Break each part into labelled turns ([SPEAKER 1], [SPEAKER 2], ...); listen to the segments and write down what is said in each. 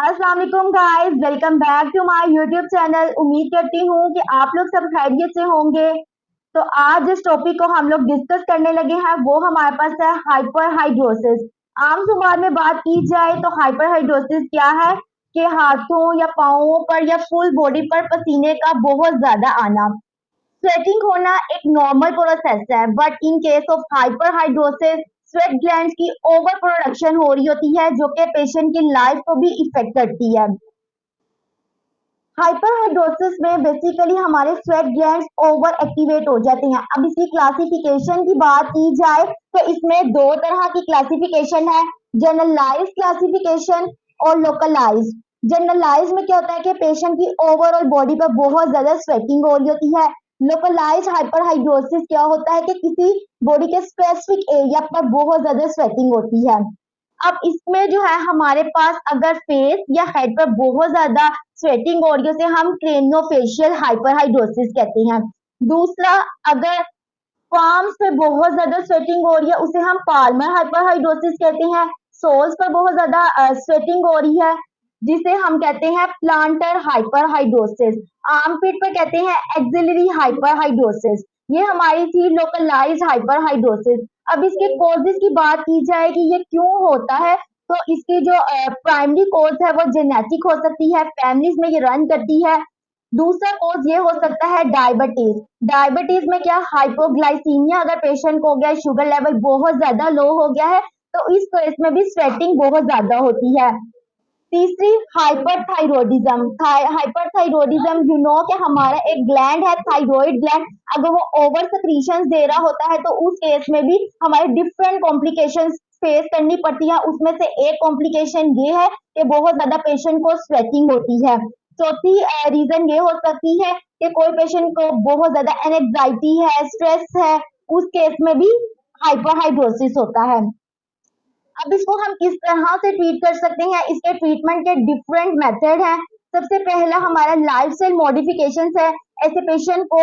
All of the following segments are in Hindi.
[SPEAKER 1] अस्सलाम वालेकुम guys, welcome back to my YouTube channel. उम्मीद करती हूँ कि आप लोग सब खैरियत से होंगे। तो आज जिस टॉपिक को हम लोग डिस्कस करने लगे हैं वो हमारे पास है हाइपरहाइड्रोसिस। आम जुबान में बात की जाए तो हाइपरहाइड्रोसिस क्या है कि हाथों या पाँवों पर या फुल बॉडी पर पसीने का बहुत ज्यादा आना। स्वेटिंग होना एक नॉर्मल प्रोसेस है, but in case of hyperhidrosis sweat glands की ओवर प्रोडक्शन हो रही होती है जो कि पेशेंट की लाइफ को भी इफेक्ट करती है। हाइपरहाइड्रोसिस में बेसिकली हमारे स्वेट ग्लैंड्स ओवर एक्टिवेट हो जाते हैं। अब इसकी क्लासिफिकेशन की बात की जाए तो इसमें दो तरह की क्लासिफिकेशन है, जनरलाइज क्लासिफिकेशन और लोकलाइज। जनरलाइज में क्या होता है कि पेशेंट की ओवरऑल बॉडी पर बहुत ज्यादा स्वेटिंग हो रही होती है। लोकलाइज हाइपरहाइड्रोसिस क्या होता है कि किसी बॉडी के स्पेसिफिक एरिया पर बहुत ज्यादा स्वेटिंग होती है। अब इसमें जो है हमारे पास अगर फेस या हेड पर बहुत ज्यादा स्वेटिंग हो रही है उसे हम क्रेनियोफेशियल हाइपरहाइड्रोसिस कहते हैं। दूसरा, अगर पाम्स पे बहुत ज्यादा स्वेटिंग हो रही है उसे हम पाल्मर हाइपरहाइड्रोसिस कहते हैं। सोल्स पर बहुत ज्यादा स्वेटिंग हो रही है जिसे हम कहते हैं प्लांटर हाइपरहाइड्रोसिस। आर्मपिट पर कहते हैं एक्सिलरी हाइपरहाइड्रोसिस। ये हमारी थी लोकलाइज हाइपरहाइड्रोसिस। अब इसके कॉजेज की बात की जाए कि ये क्यों होता है, तो इसकी जो प्राइमरी कॉज है वो जेनेटिक हो सकती है, फैमिलीज में ये रन करती है। दूसरा कॉज ये हो सकता है डायबिटीज। डायबिटीज में क्या, हाइपोग्लाइसीमिया अगर पेशेंट को हो गया, शुगर लेवल बहुत ज्यादा लो हो गया है तो इस केस में भी स्वेटिंग बहुत ज्यादा होती है। तीसरी, हाइपरथायरॉयडिज्म। हाइपरथायरॉयडिज्म यू नो कि हमारा एक ग्लैंड है थायराइड ग्लैंड, अगर वो ओवर सक्रीशन दे रहा होता है तो उस केस में भी हमारे डिफरेंट कॉम्प्लिकेशंस फेस करनी पड़ती है। उसमें से एक कॉम्प्लिकेशन ये है कि बहुत ज्यादा पेशेंट को स्वेटिंग होती है। चौथी रीजन ये हो सकती है कि कोई पेशेंट को बहुत ज्यादा एंजाइटी है, स्ट्रेस है, उस केस में भी हाइपरहाइड्रोसिस होता है। अब इसको हम किस तरह से ट्रीट कर सकते हैं, इसके ट्रीटमेंट के डिफरेंट मेथड हैं। सबसे पहला हमारा लाइफस्टाइल मॉडिफिकेशन है। ऐसे पेशेंट को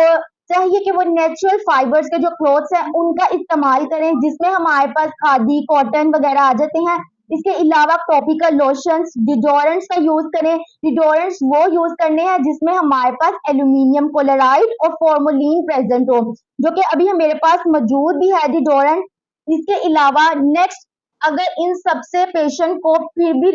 [SPEAKER 1] चाहिए कि वो नेचुरल फाइबर्स के जो क्लोथ्स हैं उनका इस्तेमाल करें जिसमें हमारे पास खादी, कॉटन वगैरह आ जाते हैं। इसके अलावा टॉपिकल लोशंस, डिडोरेंट्स का यूज करें। डिडोरेंट्स वो यूज करने हैं जिसमें हमारे पास एल्यूमिनियम क्लोराइड और फॉर्मोलिन प्रेजेंट हो, जो कि अभी मेरे पास मौजूद भी है डिडोरेंट। इसके अलावा नेक्स्ट, अगर इन सबसे पेशेंट को फिर भी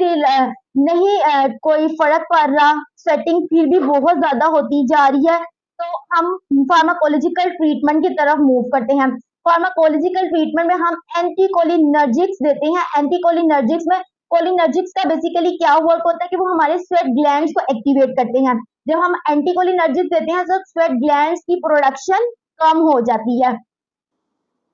[SPEAKER 1] नहीं कोई फर्क पड़ रहा, स्वेटिंग फिर भी बहुत ज्यादा होती जा रही है, तो हम फार्माकोलॉजिकल ट्रीटमेंट की तरफ मूव करते हैं। फार्माकोलॉजिकल ट्रीटमेंट में हम एंटीकोलिनर्जिक्स देते हैं। एंटीकोलिनर्जिक्स में, कोलिनर्जिक्स का बेसिकली क्या वर्क होता है कि वो हमारे स्वेट ग्लैंड्स को एक्टिवेट करते हैं। जब हम एंटीकोलिनर्जिक्स देते हैं तो स्वेट ग्लैंड्स की प्रोडक्शन कम हो जाती है।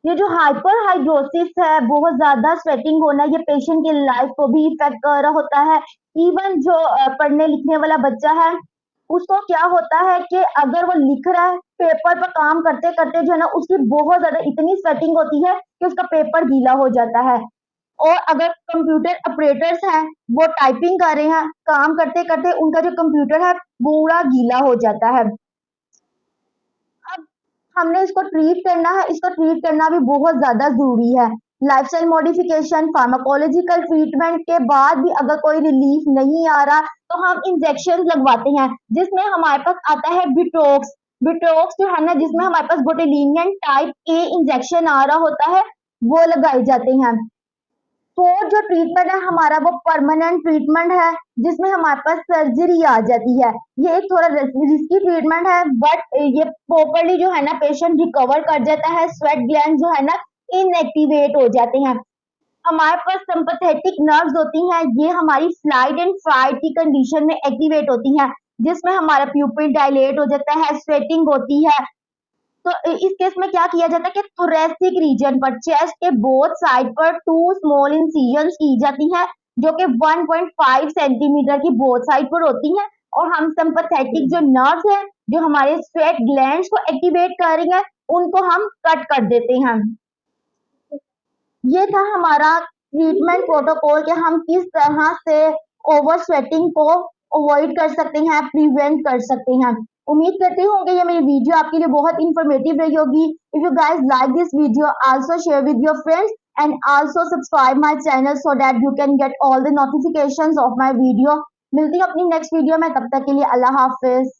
[SPEAKER 1] ये जो हाइपरहाइड्रोसिस है, बहुत ज्यादा स्वेटिंग होना, ये पेशेंट की लाइफ को भी इफेक्ट कर रहा होता है। इवन जो पढ़ने लिखने वाला बच्चा है उसको क्या होता है कि अगर वो लिख रहा है, पेपर पर काम करते करते जो है ना उसकी बहुत ज्यादा इतनी स्वेटिंग होती है कि उसका पेपर गीला हो जाता है। और अगर कंप्यूटर ऑपरेटर्स हैं, वो टाइपिंग कर रहे हैं, काम करते करते उनका जो कंप्यूटर है पूरा गीला हो जाता है। अब हमने इसको ट्रीट करना है, इसको ट्रीट करना भी बहुत ज्यादा जरूरी है। लाइफस्टाइल मॉडिफिकेशन, फार्माकोलॉजिकल ट्रीटमेंट के बाद भी अगर कोई रिलीफ नहीं आ रहा तो हम इंजेक्शन लगवाते हैं जिसमें हमारे पास आता है बिटॉक्स। बिटॉक्स जो है ना, जिसमें हमारे पास बोटेलिनियन टाइप ए इंजेक्शन आ रहा होता है, वो लगाए जाते हैं। फोर्थ जो ट्रीटमेंट है हमारा वो परमानेंट ट्रीटमेंट है जिसमें हमारे पास सर्जरी आ जाती है। ये एक थोड़ा रिस्की ट्रीटमेंट है, बट ये प्रॉपरली जो है ना पेशेंट रिकवर कर जाता है। स्वेट ग्लैंड जो है ना इनएक्टिवेट हो जाते हैं। हमारे पास सिंपैथेटिक नर्व्स होती हैं, ये हमारी फ्लाइट एंड फाइट की कंडीशन में एक्टिवेट होती हैं जिसमें हमारा प्यूपिल डायलेट हो जाता है, स्वेटिंग होती है। तो इस केस में क्या किया जाता है कि थोरेसिक रीजन पर, चेस्ट के बोथ साइड पर टू स्मॉल इंसिजन्स की जाती हैं जो कि 1.5 सेंटीमीटर की बोथ साइड पर होती हैं। और हम सिंपैथेटिक जो नर्व्स हैं जो हमारे स्वेट ग्लैंड्स को एक्टिवेट कर रही हैं उनको हम कट कर देते हैं। ये था हमारा ट्रीटमेंट प्रोटोकॉल कि हम किस तरह से ओवर स्वेटिंग को अवॉइड कर सकते हैं, प्रिवेंट कर सकते हैं। उम्मीद करती हूँ कि ये मेरी वीडियो आपके लिए बहुत इंफॉर्मेटिव रही होगी। If you guys like this video, also share with your friends and also subscribe my channel so that you can get all the notifications of my video. मिलती हूँ अपनी नेक्स्ट वीडियो में, तब तक के लिए अल्लाह हाफिज।